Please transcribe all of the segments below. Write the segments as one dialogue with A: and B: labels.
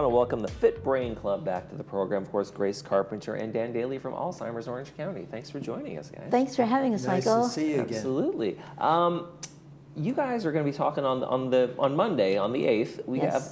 A: want to welcome the Fit Brain Club back to the program. Of course, Grace Carpenter and Dan Daly from Alzheimer's Orange County. Thanks for joining us, guys.
B: Thanks for having us, Michael.
C: Nice to see you again.
A: Absolutely. You guys are going to be talking on Monday, on the 8th. We have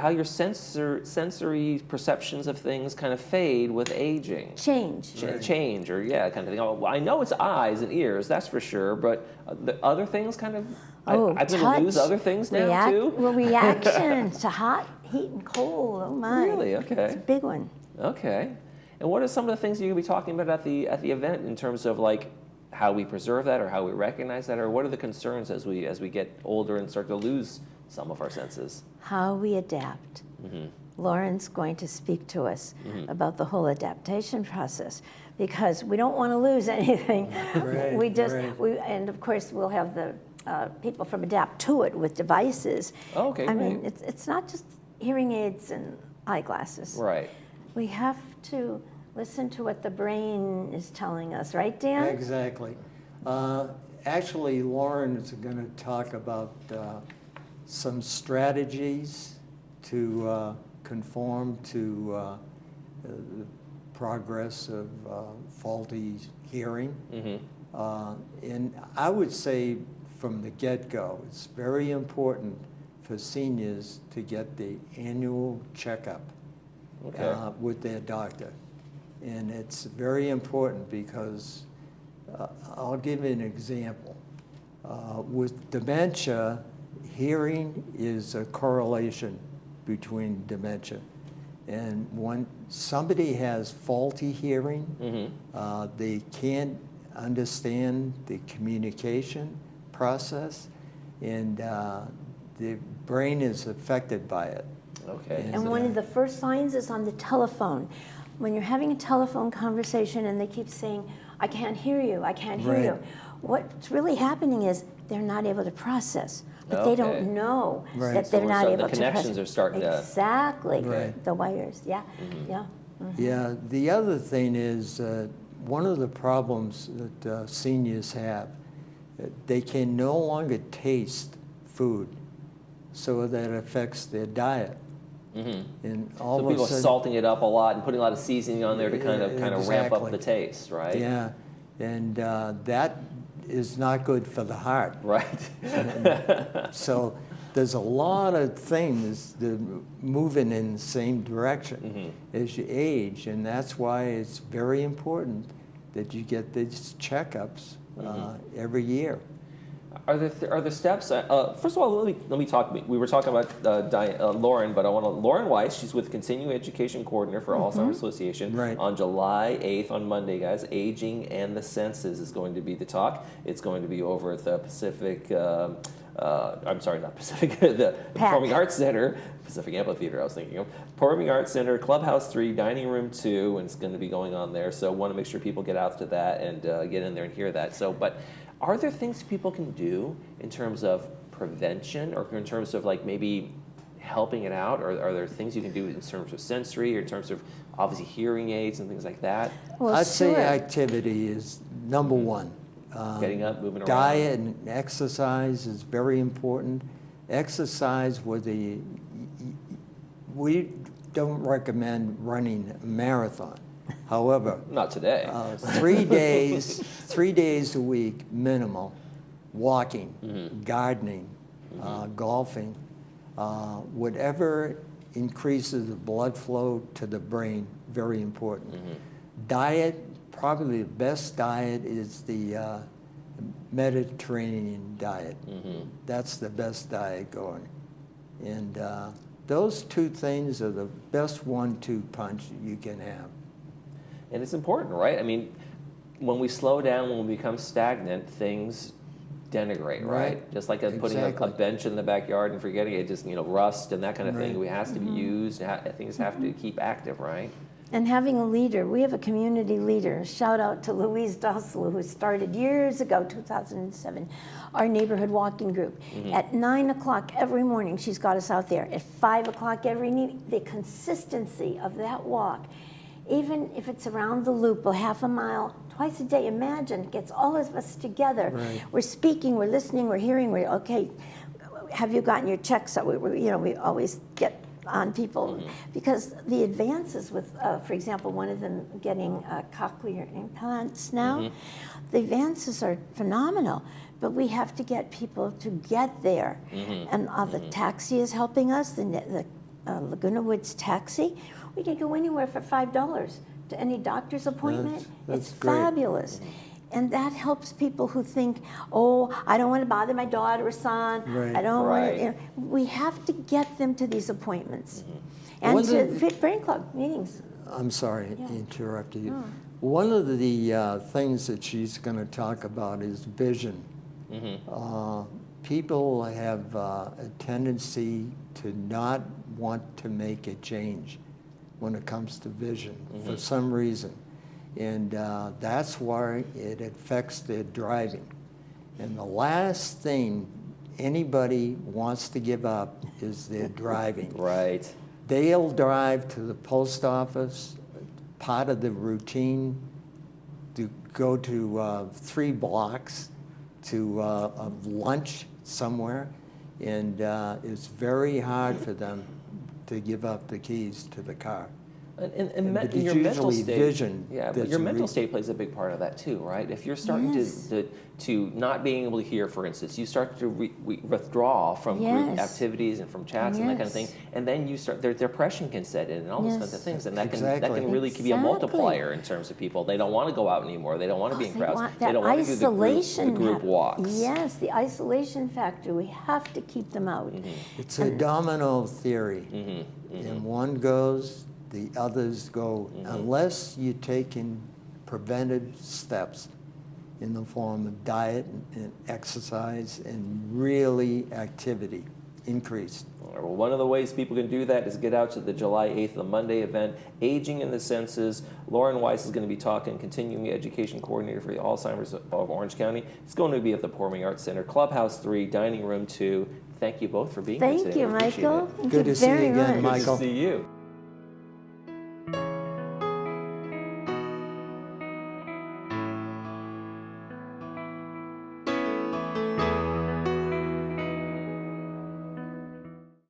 A: how your sensory perceptions of things kind of fade with aging.
B: Change,
A: or kind of thing. Oh, I know it's eyes and ears, that's for sure, but the other things kind of, I'm going to lose other things now too?
B: Well, reaction to hot, heat, and cold. Oh my.
A: Really? Okay.
B: It's a big one.
A: Okay. And what are some of the things you're going to be talking about at the event in terms of like how we preserve that or how we recognize that, or what are the concerns as we get older and start to lose some of our senses?
B: How we adapt. Mm-hmm. Lauren's going to speak to us about the whole adaptation process because we don't want to lose anything. And of course we'll have the people from Adapt to It with devices.
A: Oh, okay,
B: I mean, it's not just hearing aids and eyeglasses.
A: Right.
B: We have to listen to what the brain is telling us, right, Dan?
C: Exactly. Actually, Lauren is going to talk about some strategies to conform to the progress of faulty hearing. And I would say from the get-go, it's very important for seniors to get the annual checkup with their doctor. And it's very important because I'll give you an example. With dementia, hearing is a correlation between dementia. And when somebody has faulty hearing, they can't understand the communication process, and the brain is affected by it.
A: Okay.
B: And one of the first signs is on the telephone. When you're having a telephone conversation and they keep saying, I can't hear you, I can't hear you. What's really happening is they're not able to process, but they don't know that they're not able to process.
A: The connections are starting to...
B: Exactly, the wires,
C: Yeah, the other thing is one of the problems that seniors have, they can no longer taste food, so that affects their diet. And all
A: so people
C: of a sudden,
A: are salting it up a lot and putting a lot of seasoning on there to kind of ramp up the taste, right?
C: Yeah, and that is not good for the heart.
A: Right.
C: So there's a lot of things that moving in the same direction as you age, and that's why it's very important that you get these checkups every year.
A: Are there steps? First of all, let me talk. We were talking about Lauren, but I want Lauren Weiss. She's with Continuing Education Coordinator for Alzheimer's Association. On July 8th, on Monday, guys. Aging and the Senses is going to be the talk. It's going to be over at the Pacific. I'm sorry, not Pacific. The Performing Arts Center, Pacific Amphitheater. I was thinking of Performing Arts Center, Clubhouse 3, Dining Room 2, and it's going to be going on there. So, I want to make sure people get out to that and get in there and hear that. So, but. Are there things people can do in terms of prevention or in terms of like maybe helping it out? Or are there things you can do in terms of sensory or in terms of obviously hearing aids and things like that?
B: Well,
C: I'd say activity is number one.
A: Getting up, moving around.
C: Diet and exercise is very important. Exercise we don't recommend running a marathon. However,
A: not today.
C: 3 days a week minimal, walking, gardening, golfing, whatever increases the blood flow to the brain, very important. Diet, probably the best diet is the Mediterranean diet. That's the best diet going. And those two things are the best 1-2 punch you can have.
A: And it's important, right? I mean, when we slow down, when we become stagnant, things denigrate, right? Just like putting a bench in the backyard and forgetting it, just rust and that kind of thing. It has to be used. Things have to keep active, right?
B: And having a leader. We have a community leader. Shout out to Louise Dossel, who started years ago, 2007, our neighborhood walking group. At 9 o'clock every morning, she's got us out there. At 5 o'clock every evening, the consistency of that walk. Even if it's around the loop, a half a mile, twice a day, imagine, it gets all of us together. We're speaking, we're listening, we're hearing, have you gotten your checks? We always get on people because the advances with, for example, one of them getting cochlear implants now, the advances are phenomenal, but we have to get people to get there. And the taxi is helping us, the Laguna Woods taxi. We can go anywhere for $5 to any doctor's appointment.
C: That's
B: it's
C: great.
B: fabulous. And that helps people who think, oh, I don't want to bother my daughter or son.
C: Right.
B: I don't want
A: Right.
B: to. You know, we have to get them to these appointments and
C: One
B: to
C: of
B: Fit Brain Club meetings.
C: I'm sorry, interrupted you. One of the things that she's going to talk about is vision. People have a tendency to not want to make a change when it comes to vision for some reason. And that's why it affects their driving. And the last thing anybody wants to give up is their driving.
A: Right.
C: They'll drive to the post office, part of the routine, to go to 3 blocks to lunch somewhere, and it's very hard for them to give up the keys to the car.
A: And
C: But
A: your
C: it's
A: mental
C: usually
A: state,
C: vision
A: yeah, but
C: that's
A: your
C: the
A: mental
C: reason.
A: state plays a big part of that too, right? If you're starting to not being able to hear, for instance, you start to withdraw from group activities and from chats and that kind of thing, and then you start, their depression can set in and all those kinds of things, and that can really be a multiplier in terms of people. They don't want to go out anymore. They don't want to be in crowds. They don't want to do the group walks.
B: Yes, the isolation factor. We have to keep them out.
C: It's a domino theory. And one goes, the others go, unless you're taking preventive steps in the form of diet and exercise and really activity increased.
A: Well, one of the ways people can do that is get out to the July 8th, the Monday event, Aging in the Senses. Lauren Weiss is going to be talking, continuing education coordinator for the Alzheimer's of Orange County. It's going to be at the Performing Arts Center, Clubhouse 3, Dining Room 2. Thank you both for being here today.
B: Thank you, Michael. Thank
C: Good
B: you
C: to see you
B: very
C: again,
B: much.
C: Michael.
A: Good to see you.